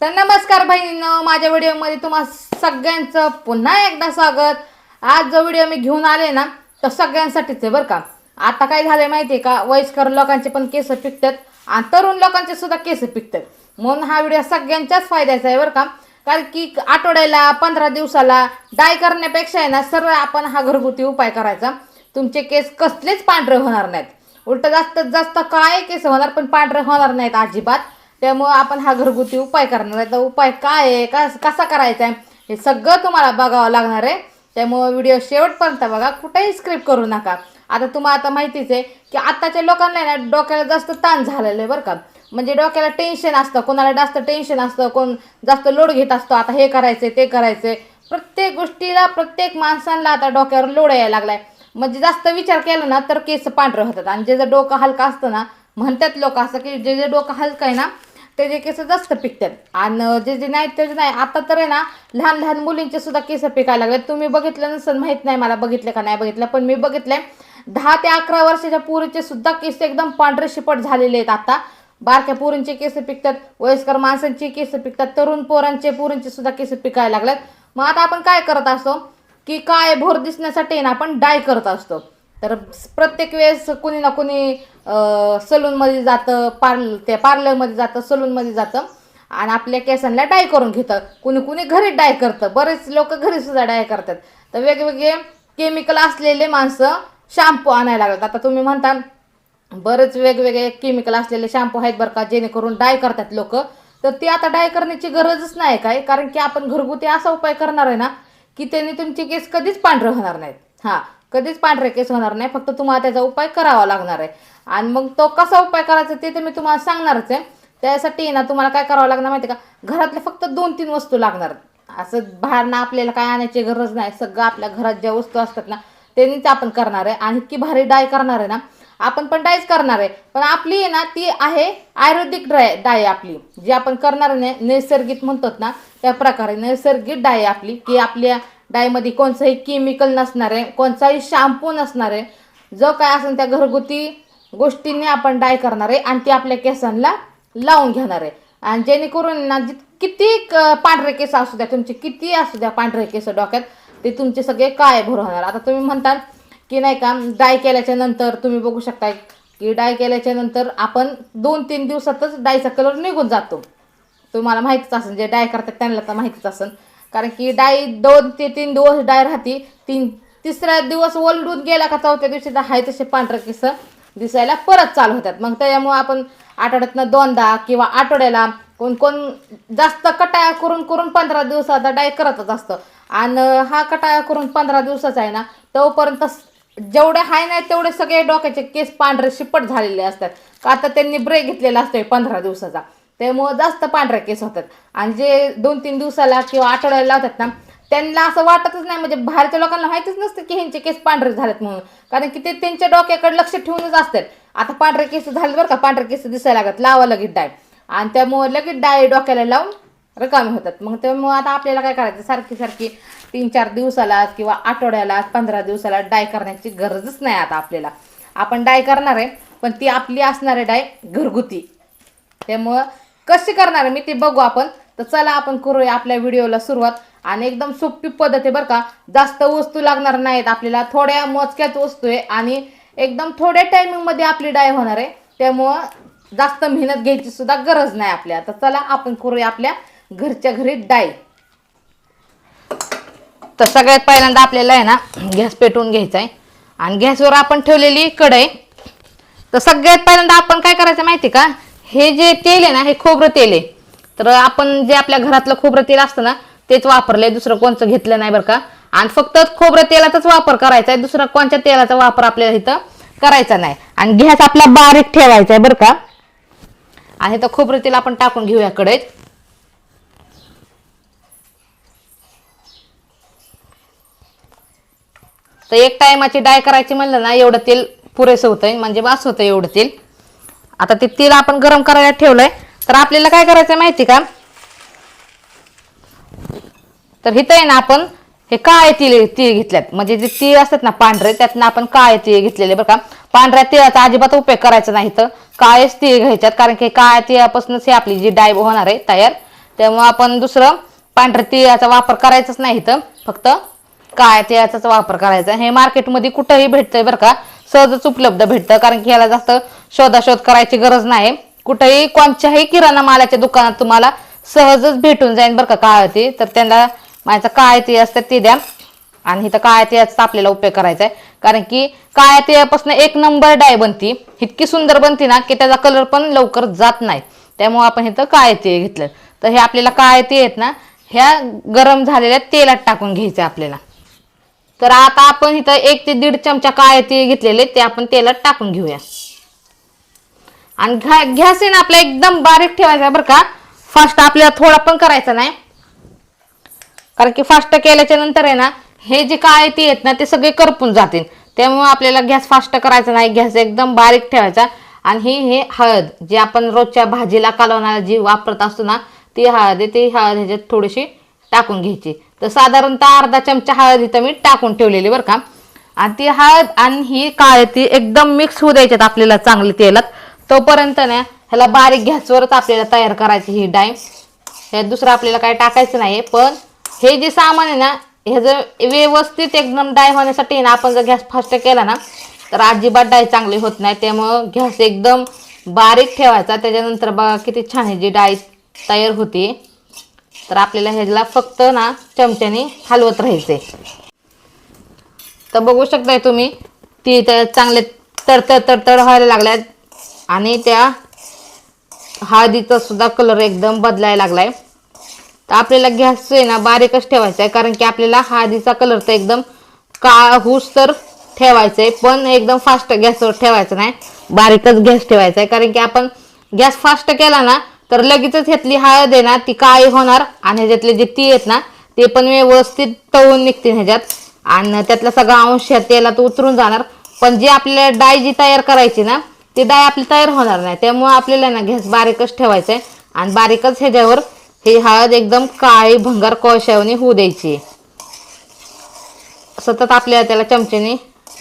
तर नमस्कार बहिणींनो, माझ्या व्हिडिओमध्ये तुम्हा सगळ्यांचं पुन्हा एकदा स्वागत। आज जो व्हिडिओ मी घेऊन आले ना तो सगळ्यांसाठीच आहे बरं का। आता काय झालंय माहिती आहे का, वयस्कर लोकांचे पण केस पिकतात आणि तरुण लोकांचे सुद्धा केस पिकतात, म्हणून हा व्हिडिओ सगळ्यांच्याच फायद्याचा आहे बरं का। कारण की आठवड्याला 15 दिवसाला डाय करण्यापेक्षा आहे ना सरळ आपण हा घरगुती उपाय करायचा। तुमचे केस कसलेच पांढरे होणार नाहीत, उलट जास्त जास्त काळे केस होणार पण पांढरे होणार नाहीत अजिबात। त्यामुळे आपण हा घरगुती उपाय करणार आहे। तर उपाय काय आहे, कसा करायचा आहे हे सगळं तुम्हाला बघावं लागणार आहे। त्यामुळे व्हिडिओ शेवटपर्यंत बघा, कुठेही स्किप करू नका। आता माहितीच आहे की आताच्या लोकांना ना डोक्याला जास्त ताण झालेलं आहे बरं का। म्हणजे डोक्याला टेन्शन असतं, कोणाला जास्त टेन्शन असतं, कोण जास्त लोड घेत असतो। आता हे करायचं ते करायचं, प्रत्येक गोष्टीला प्रत्येक माणसांना आता डोक्यावर लोड यायला लागलाय। म्हणजे जास्त विचार केला ना तर केस पांढरे होतात, आणि जे डोकं हलका असतं ना, म्हणतात लोक असं की जे डोकं हलकं आहे ना त्याचे केस जास्त पिकतात, आणि जे नाही त्याचे नाही। आता तर आहे ना लहान लहान मुलींचे सुद्धा केस पिकायला लागले। तुम्ही बघितलं नसेल, माहीत नाही मला बघितलं का नाही बघितलं, पण मी बघितलंय 10 ते 11 वर्षाच्या पोरीचे सुद्धा केस एकदम पांढरे शिपट झालेले आहेत। आता बारक्या पोरींचे केस पिकतात, वयस्कर माणसांचे केस पिकतात, तरुण पोरींचे सुद्धा केस पिकायला लागलेत। मग आता आपण काय करत असतो की काय भोर दिसण्यासाठी ना आपण डाय करत असतो। तर प्रत्येक वेळेस कुणी ना कुणी सलूनमध्ये जातं, पार्लरमध्ये जातं, सलूनमध्ये जातं आणि आपल्या केसांना डाय करून घेतं। कुणी घरी डाय करतं, बरेच लोक घरी सुद्धा डाय करतात। तर वेगवेगळे केमिकल असलेले माणसं शॅम्पू आणायला लागतात। आता तुम्ही म्हणता बरेच वेगवेगळे केमिकल असलेले शॅम्पू आहेत बरं का, जेणेकरून डाय करतात लोक। तर ती आता डाय करण्याची गरजच नाही काय, कारण की आपण घरगुती असा उपाय करणार आहे ना की त्याने तुमचे केस कधीच पांढरे होणार नाहीत। कधीच पांढरे केस होणार नाही, फक्त तुम्हाला त्याचा उपाय करावा लागणार आहे। आणि मग तो कसा उपाय करायचा ते तर मी तुम्हाला सांगणारच आहे। त्यासाठी ना तुम्हाला काय करावं लागणार माहिती का, घरातल्या फक्त 2-3 वस्तू लागणार। असं बाहेरनं आपल्याला काय आणायची गरज नाही, सगळं आपल्या घरात ज्या वस्तू असतात ना त्यांनीच आपण करणार आहे। आणि इतकी भारी डाय करणार आहे ना, आपण पण डायच करणार आहे, पण आपली आहे ना ती आहे आयुर्वेदिक डाय आपली जी आपण करणार आहे नैसर्गिक म्हणतात ना त्या प्रकारे नैसर्गिक डाय आपली, की आपल्या डायमध्ये कोणतंही केमिकल नसणार आहे, कोणताही शॅम्पू नसणार आहे। जो काय असेल त्या घरगुती गोष्टींनी आपण डाय करणार आहे आणि ती आपल्या केसांना लावून घेणार आहे। आणि जेणेकरून ना किती पांढरे केस असू द्या, तुमचे किती असू द्या पांढरे केस डोक्यात, ते तुमचे सगळे काळे भोर होणार। आता तुम्ही म्हणता की नाही का डाय केल्याच्या नंतर तुम्ही बघू शकता की डाय केल्याच्या नंतर आपण 2-3 दिवसातच डायचा कलर निघून जातो। तुम्हाला माहितीच असेल, जे डाय करतात त्यांना तर माहितीच असेल, कारण की डाय 2 ते 3 दिवस डाय राहते, तिसरा दिवस ओलडून गेला का चौथ्या दिवशी हाय तसे पांढरे केस दिसायला परत चालू होतात। मग त्यामुळे आपण आठवड्यातनं 2दा किंवा आठवड्याला कोण जास्त कटाया करून 15 दिवसाचा डाय करतच असतं। आणि हा कटाया करून 15 दिवसाचा आहे ना, तोपर्यंत जेवढे हाय नाही तेवढे सगळे डोक्याचे केस पांढरे शिपट झालेले असतात, का आता त्यांनी ब्रेक घेतलेला असतोय 15 दिवसाचा, त्यामुळे जास्त पांढरे केस होतात। आणि जे 2-3 दिवसाला किंवा आठवड्याला लावतात ना त्यांना असं वाटतच नाही, म्हणजे बाहेरच्या लोकांना माहितीच नसतं की ह्यांचे केस पांढरे झालेत म्हणून, कारण की ते त्यांच्या डोक्याकडे लक्ष ठेवूनच असतात। आता पांढरे केस झाले बरं का, पांढरे केस दिसायला लागत, लावा लगेच डाय, आणि त्यामुळे लगेच डाय डोक्याला लावून रिकामे होतात। मग त्यामुळे आता आपल्याला काय करायचं, सारखी 3-4 दिवसाला किंवा आठवड्याला 15 दिवसाला डाय करण्याची गरजच नाही। आता आपल्याला आपण डाय करणार आहे, पण ती आपली असणार आहे डाय घरगुती। त्यामुळं कशी करणार आहे मी ते बघू आपण। तर चला आपण करूया आपल्या व्हिडिओला सुरुवात। आणि एकदम सोपी पद्धत आहे बरं का, जास्त वस्तू लागणार नाहीत आपल्याला, थोड्या मोजक्यात वस्तू आहे आणि एकदम थोड्या टायमिंगमध्ये आपली डाय होणार आहे। त्यामुळं जास्त मेहनत घ्यायची सुद्धा गरज नाही आपल्या। तर चला आपण करूया आपल्या घरच्या घरी डाय। तर सगळ्यात पहिल्यांदा आपल्याला आहे ना गॅस पेटवून घ्यायचा आहे, आणि गॅसवर आपण ठेवलेली कढई। तर सगळ्यात पहिल्यांदा आपण काय करायचं माहिती का, हे जे तेल आहे ना हे खोबरं तेल आहे। तर आपण जे आपल्या घरातलं खोबरं तेल असतं ना तेच वापरलंय, दुसरं कोणतं घेतलं नाही बरं का। आणि फक्त खोबरं तेलाचाच वापर करायचा आहे, दुसरा कोणत्या तेलाचा वापर आपल्याला इथं करायचा नाही। आणि गॅस आपला बारीक ठेवायचा आहे बरं का। आणि इथं खोबरं तेल आपण टाकून घेऊया कढईत। तर एक टायमाची डाय करायची म्हणलं ना एवढं तेल पुरेसं होतंय, म्हणजे बास होतं एवढं तेल। आता ते तेल आपण गरम करायला ठेवलंय, तर आपल्याला काय करायचं माहिती का, तर इथं आहे ना आपण हे काळे तीळ घेतल्यात, म्हणजे जे तीळ असतात ना पांढरे त्यातनं आपण काळे तीळ घेतलेले बरं का। पांढऱ्या तिळाचा अजिबात उपयोग करायचा नाही, तर काळेच तीळ घ्यायच्यात, कारण की काळ्या तिळापासूनच हे आपली जी डाय होणार आहे तयार, त्यामुळे आपण दुसरं पांढऱ्या तिळाचा वापर करायचाच नाही इथं, फक्त काळ्या तिळाचाच वापर करायचा. हे मार्केटमध्ये कुठंही भेटतंय बरं का, सहजच उपलब्ध भेटतं, कारण की याला जास्त शोधाशोध करायची गरज नाही. कुठेही कोणत्याही किराणा मालाच्या दुकानात तुम्हाला सहजच भेटून जाईल बरं का काळं तीळ. तर त्यांना माझं काळे तीळ असतात ते द्या, आणि इथं काळ्या तिळाचा आपल्याला उपयोग करायचा आहे, कारण की काळ्या तिळापासून एक नंबर डाय बनती, इतकी सुंदर बनती ना की त्याचा कलर पण लवकर जात नाही. त्यामुळे आपण इथं काळे तीळ घेतलं. तर हे आपल्याला काळे तीळ आहेत ना, ह्या गरम झालेल्या तेलात टाकून घ्यायचे आपल्याला. तर आता आपण इथं 1 ते 1.5 चमचा काळे तीळ घेतलेले ते आपण तेलात टाकून घेऊया. आणि गॅस आहे ना आपला एकदम बारीक ठेवायचा बरं का, फास्ट आपल्याला थोडा पण करायचा नाही, कारण की फास्ट केल्याच्या नंतर आहे ना हे जे काळे तीळ आहेत ना ते सगळे करपून जातील. त्यामुळे आपल्याला गॅस फास्ट करायचा नाही, गॅस एकदम बारीक ठेवायचा. आणि हे हळद जी आपण रोजच्या भाजीला कालवणाला जी वापरत असतो ना, ती हळद आहे, ती हळद ह्याच्यात थोडीशी टाकून घ्यायची. तर साधारणतः अर्धा चमचा हळद इथं मी टाकून ठेवलेली बरं का. आणि ती हळद आणि ही काळे तीळ एकदम मिक्स होऊ द्यायच्यात आपल्याला चांगली तेलात. तोपर्यंत ना ह्याला बारीक गॅसवरच आपल्याला तयार करायची ही डाळ. ह्यात दुसरं आपल्याला काय टाकायचं नाही. पण हे जे सामान आहे ना ह्याचं व्यवस्थित एकदम डाळ होण्यासाठी ना आपण जर गॅस फास्ट केला ना तर अजिबात डाळ चांगली होत नाही. त्यामुळं गॅस एकदम बारीक ठेवायचा. त्याच्यानंतर बघा किती छान ही जी डाळ तयार होती. तर आपल्याला ह्याला फक्त ना चमच्याने हलवत राहायचे. तर बघू शकताय तुम्ही ती चांगले तडतड तडतड व्हायला लागल्यात, आणि त्या हळदीचा सुद्धा कलर एकदम बदलायला लागलाय. तर आपल्याला गॅस आहे ना बारीकच ठेवायचा आहे, कारण की आपल्याला हळदीचा कलर तर एकदम काळा होऊस तर ठेवायचा आहे, पण एकदम फास्ट गॅसवर ठेवायचं नाही, बारीकच गॅस ठेवायचा आहे. कारण की आपण गॅस फास्ट केला ना तर लगेचच ह्यातली हळद आहे ना ती काळी होणार, आणि ह्याच्यातले जे तीळ आहेत ना ते पण व्यवस्थित तळून निघतील ह्याच्यात, आणि त्यातला सगळा अंश तेलात उतरून जाणार. पण जी आपल्याला डाळ जी तयार करायची ना ती डाळ आपली तयार होणार नाही. त्यामुळे आपल्याला ना गॅस बारीकच ठेवायचा आहे, आणि बारीकच ह्याच्यावर ही हळद एकदम काळी भंगार कोळशावणी होऊ द्यायची. सतत आपल्याला त्याला चमच्याने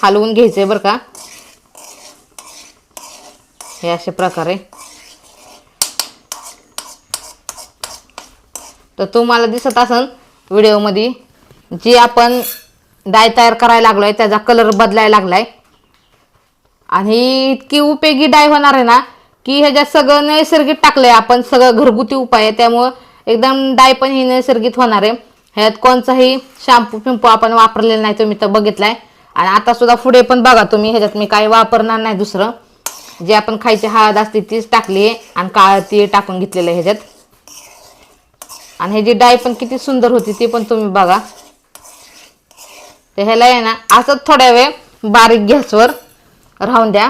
हलवून घ्यायचंय बरं का, हे अशा प्रकारे. तर तुम्हाला दिसत असेल व्हिडिओमध्ये जी आपण डाळ तयार करायला लागलोय त्याचा कलर बदलायला लागलाय. आणि इतकी उपयोगी डाळ होणार आहे ना की ह्याच्यात सगळं नैसर्गिक टाकलंय आपण, सगळं घरगुती उपाय आहे. त्यामुळं एकदम डाळ पण ही नैसर्गिक होणार आहे. ह्यात कोणताही शॅम्पू पिंपू आपण वापरलेला नाही, तुम्ही तर बघितलाय. आणि आता सुद्धा पुढे पण बघा तुम्ही, ह्याच्यात मी काही वापरणार नाही दुसरं. जे आपण खायची हळद असते तीच टाकली, आणि काळं तीळ टाकून घेतलेलं आहे ह्याच्यात. आणि ह्याची डाळ पण किती सुंदर होती ती पण तुम्ही बघा. तर ह्याला आहे ना असंच थोड्या वेळ बारीक गॅसवर राहून द्या,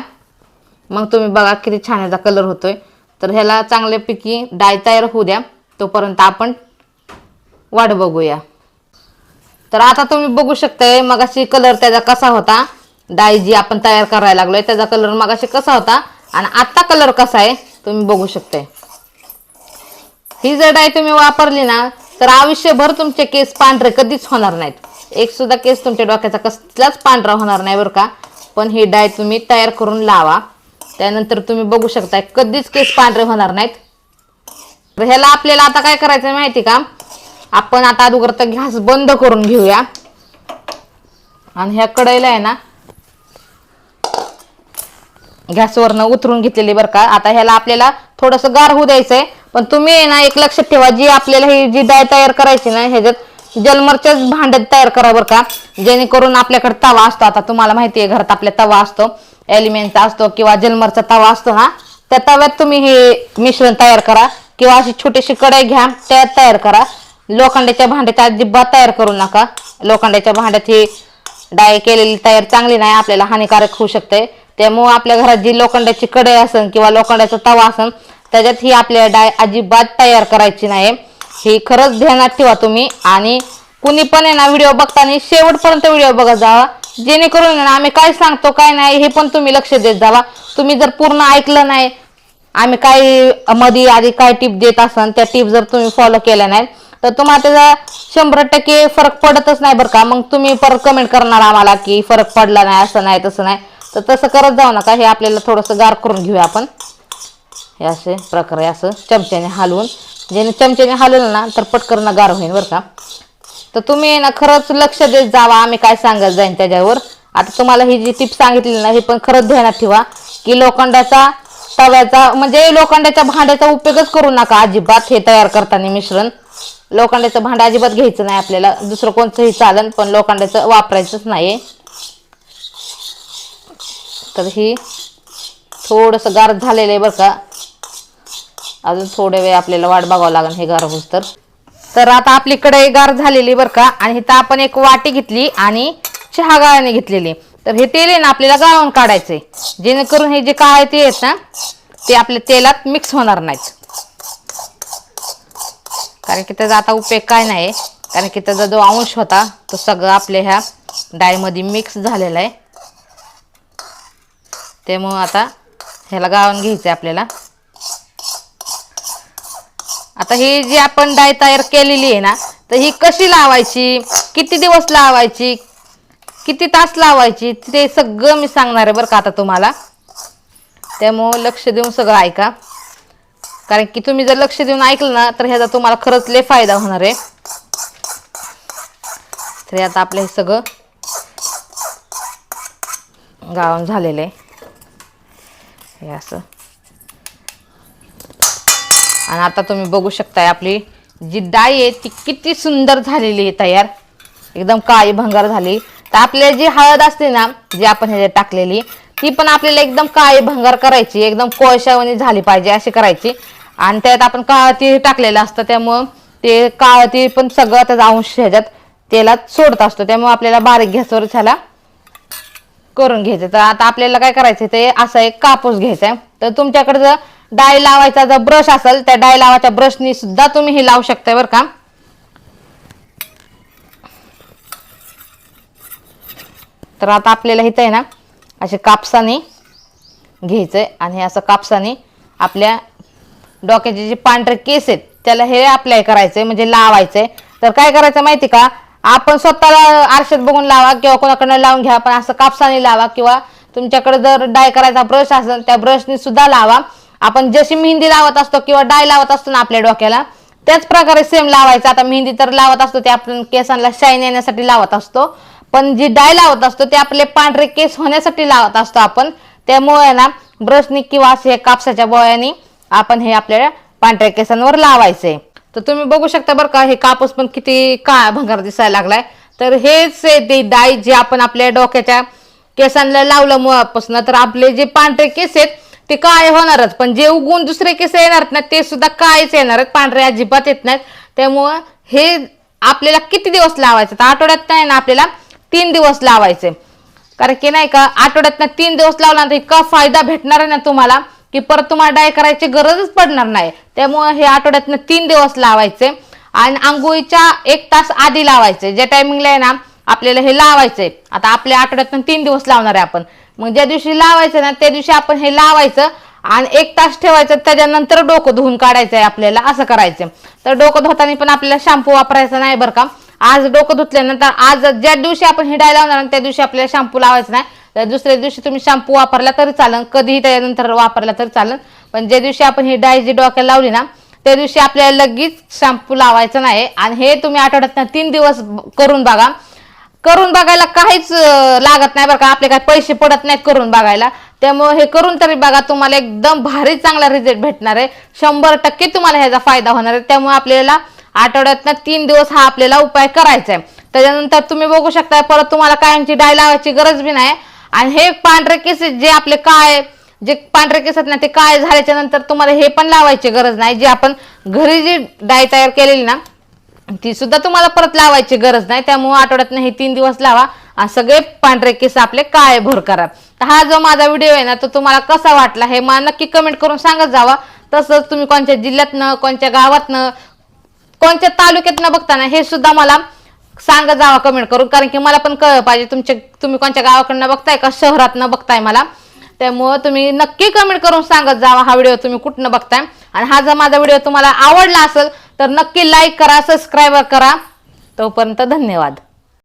मग तुम्ही बघा किती छान याचा कलर होतोय. तर ह्याला चांगल्यापैकी डाळ तयार होऊ द्या, तोपर्यंत आपण वाट बघूया. तर आता तुम्ही बघू शकताय मगाशी कलर त्याचा कसा होता, डाळ जी आपण तयार करायला लागलोय त्याचा कलर मगाशी कसा होता आणि आता कलर कसा आहे तुम्ही बघू शकताय. ही जर डाळ तुम्ही वापरली ना तर आयुष्यभर तुमचे केस पांढरे कधीच होणार नाहीत. एक सुद्धा केस तुमच्या डोक्याचा कसलाच पांढरा होणार नाही बरं का. पण ही डाळ तुम्ही तयार करून लावा, त्यानंतर तुम्ही बघू शकताय कधीच केस पांढरे होणार नाहीत. तर ह्याला आपल्याला आता काय करायचं माहिती का, आपण आता अगोदर तर गॅस बंद करून घेऊया. आणि ह्या कढईला आहे ना गॅसवरनं उतरून घेतलेली बरं का. आता ह्याला आपल्याला थोडंसं गार होऊ द्यायचंय. पण तुम्ही आहे ना एक लक्षात ठेवा, जी आपल्याला ही जी डाळ तयार करायची ना ह्याच्यात जलमरच्याच भांड्यात तयार करा बरं का, जेणेकरून आपल्याकडे तवा असतो. आता तुम्हाला माहिती आहे घरात आपल्या तवा असतो, एलिमेंटचा असतो किंवा जलमरचा तवा असतो ना, त्या तव्यात तुम्ही हे मिश्रण तयार करा, किंवा अशी छोटीशी कढई घ्या त्यात तयार करा. लोखंडाच्या भांड्यात अजिबात तयार करू नका. लोखंडाच्या भांड्यात ही डाळ केलेली तयार चांगली नाही, आपल्याला हानिकारक होऊ शकते. त्यामुळे आपल्या घरात जी लोखंडाची कढई असेल किंवा लोखंडाचा तवा असेल त्याच्यात ही आपल्या डाळ अजिबात तयार करायची नाही. ही खरंच ध्यानात ठेवा तुम्ही. आणि कुणी पण आहे ना व्हिडिओ बघताना शेवटपर्यंत व्हिडिओ बघत जावा, जेणेकरून ना आम्ही काय सांगतो काय नाही हे पण तुम्ही लक्ष देत जावा. तुम्ही जर पूर्ण ऐकलं नाही, आम्ही काय मध्ये आधी काय टिप देत असाल त्या टिप जर तुम्ही फॉलो केल्या नाहीत तर तुम्हाला त्याचा 100% फरक पडतच नाही बरं का. मग तुम्ही परत कमेंट करणार आम्हाला की फरक पडला नाही, असं नाही तसं नाही. तर तसं करत जाऊ नका. हे आपल्याला थोडंसं गार करून घेऊया आपण. हे असे प्रकारे असं चमच्याने हलवून ज्याने चमच्याने हलवलं ना तर पटकन गार होईल बरं का. तर तुम्ही ना खरंच लक्ष देत जावा आम्ही काय सांगत जाईन त्याच्यावर. आता तुम्हाला ही जी टिप सांगितली ना हे पण खरंच ध्यानात ठेवा की लोखंडाचा तव्याचा म्हणजे लोखंडाच्या भांड्याचा उपयोगच करू नका अजिबात हे तयार करताना मिश्रण. लोखंडाचं भांडं अजिबात घ्यायचं नाही आपल्याला, दुसरं कोणतंही चालन पण लोखंडाचं वापरायचंच नाही. तर ही थोडंसं गार झालेलं आहे बरं का. अजून थोडे वेळ आपल्याला वाट बघावं लागेल हे गार होस तर आता आपली कढई गार झालेली बरं का. आणि इथं आपण एक वाटी घेतली आणि चहा गाळणी घेतलेली. तर हे तेल आहे ना आपल्याला गाळून काढायचंय जेणेकरून हे जे काळे तेल आहेत ना ते आपल्या तेलात मिक्स होणार नाहीत. कारण की त्याचा आता उपयोग काय नाही, कारण की त्याचा जो अंश होता तो सगळं आपल्या ह्या डाळीमध्ये मिक्स झालेला आहे. त्यामुळं आता ह्याला गाळून घ्यायचं आपल्याला. आता ही जी आपण डाळ तयार केलेली आहे ना तर ही कशी लावायची, किती दिवस लावायची, किती तास लावायची ते सगळं मी सांगणार आहे बरं का आता तुम्हाला. त्यामुळं लक्ष देऊन सगळं ऐका, कारण की तुम्ही जर लक्ष देऊन ऐकलं ना तर ह्याचा तुम्हाला खरंच लय फायदा होणार आहे. तर आता आपलं हे सगळं गाळून झालेलं आहे हे असं. आणि आता तुम्ही बघू शकताय आपली जी डाळ आहे ती किती सुंदर झालेली आहे तयार, एकदम काळी भंगार झाली. तर आपल्याला जी हळद असते ना जी आपण ह्याच्यात टाकलेली ती पण आपल्याला एकदम काळी भंगार करायची, एकदम कोळशावानी झाली पाहिजे अशी करायची. आणि त्यात आपण काळं तीळ टाकलेलं असतं त्यामुळं ते काळं तीळ पण सगळं त्याचा अंश ह्याच्यात तेलात सोडत असतो. त्यामुळे आपल्याला बारीक गॅसवर ह्याला करून घ्यायचं. तर आता आपल्याला काय करायचं ते असा एक कापूस घ्यायचा आहे. तर तुमच्याकडे जर डाळ लावायचा जर ब्रश असेल त्या डाळ लावायच्या ब्रशनी सुद्धा तुम्ही हे लावू शकताय बरं का. तर आता आपल्याला इथं आहे ना असे कापसाने घ्यायचंय आणि हे असं कापसाने आपल्या डोक्याचे जे पांढरे केस आहेत त्याला हे अप्लाय करायचंय म्हणजे लावायचंय. तर काय करायचं माहिती का, आपण स्वतःला आरशात बघून लावा किंवा कोणाकडनं लावून घ्या, पण असं कापसाने लावा किंवा तुमच्याकडे जर डाय करायचा ब्रश असेल त्या ब्रशने सुद्धा लावा. आपण जशी मेहंदी लावत असतो किंवा डाय लावत असतो ना आपल्या डोक्याला त्याच प्रकारे सेम लावायचं. आता मेहंदी तर लावत असतो ते आपण केसांना शाईन येण्यासाठी लावत असतो, पण जी डाय लावत असतो ते आपले पांढरे केस होण्यासाठी लावत असतो आपण. त्यामुळे ना ब्रशनी किंवा असे कापसाच्या बोळ्याने आपण हे आपल्या पांढऱ्या केसांवर लावायचंय. तर तुम्ही बघू शकता बरं का हे कापूस पण किती काळा भंगार दिसायला लागलाय. तर हेच ते डाय जे आपण आपल्या डोक्याच्या केसांना लावलं मुळापासून तर आपले जे पांढरे केस आहेत ते काळे होणारच, पण जे उगवून दुसरे केस येणार ना ते सुद्धा काळेच येणार आहेत, पांढरे अजिबात येत नाहीत. त्यामुळं हे आपल्याला किती दिवस लावायचं तर आठवड्यात नाही ना आपल्याला 3 दिवस लावायचे. कारण की नाही का आठवड्यात 3 दिवस लावल्यानंतर इतका फायदा भेटणार आहे ना तुम्हाला की परत तुम्हाला डाय करायची गरजच पडणार नाही. त्यामुळे हे आठवड्यात 3 दिवस लावायचे आणि आंघोळीच्या 1 तास आधी लावायचे. ज्या टायमिंगला आहे ना आपल्याला हे लावायचंय, आता आपल्या आठवड्यात 3 दिवस लावणार आहे आपण, मग ज्या दिवशी लावायचं ना त्या दिवशी आपण हे लावायचं आणि 1 तास ठेवायचं, त्याच्यानंतर डोकं धुवून काढायचं आहे आपल्याला, असं करायचं. तर डोकं धुताना पण आपल्याला शॅम्पू वापरायचा नाही बरं का. आज डोकं धुतल्यानंतर आज ज्या दिवशी आपण ही डाय लावणार त्या दिवशी आपल्याला शॅम्पू लावायचा नाही. तर दुसऱ्या दिवशी तुम्ही शॅम्पू वापरला तरी चालेल, कधीही त्यानंतर वापरला तरी चालेल, पण ज्या दिवशी आपण ही डाय जी डोक्याला लावली ना त्या दिवशी आपल्याला लगेच शॅम्पू लावायचा नाही. आणि हे तुम्ही आठवड्यात 3 दिवस करून बघा. करून बघायला काहीच लागत नाही बरं का, आपले काही पैसे पडत नाहीत करून बघायला. त्यामुळे हे करून तरी बघा, तुम्हाला एकदम भारी चांगला रिझल्ट भेटणार आहे. 100% तुम्हाला ह्याचा फायदा होणार आहे. त्यामुळे आपल्याला आठवड्यात 3 दिवस हा आपल्याला उपाय करायचा आहे. त्याच्यानंतर तुम्ही बघू शकता परत तुम्हाला कायमची डाय लावायची गरज बी नाही. आणि हे पांढरे केस जे आपले काळे जे पांढरे केस आहेत ना ते काळे झाल्याच्या नंतर तुम्हाला हे पण लावायची गरज नाही. जे आपण घरी जी डाय तयार केलेली ना ती सुद्धा तुम्हाला परत लावायची गरज नाही. त्यामुळे आठवड्यात हे 3 दिवस लावा आणि सगळे पांढरे केस आपले काळे भर करा. तर हा जो माझा व्हिडिओ आहे ना तो तुम्हाला कसा वाटला हे मला नक्की कमेंट करून सांगत जावा. तसंच तुम्ही कोणत्या जिल्ह्यातनं, कोणत्या गावातनं, कोणत्या तालुक्यातनं बघताना हे सुद्धा मला सांगत जावा कमेंट करून, कारण की मला पण कळलं पाहिजे तुम्ही कोणत्या गावाकडनं बघताय का शहरातनं बघताय मला. त्यामुळं तुम्ही नक्की कमेंट करून सांगत जावा हा व्हिडिओ तुम्ही कुठनं बघताय. आणि हा जर माझा व्हिडिओ तुम्हाला आवडला असेल तर नक्की लाईक करा, सबस्क्राईब करा. तोपर्यंत धन्यवाद.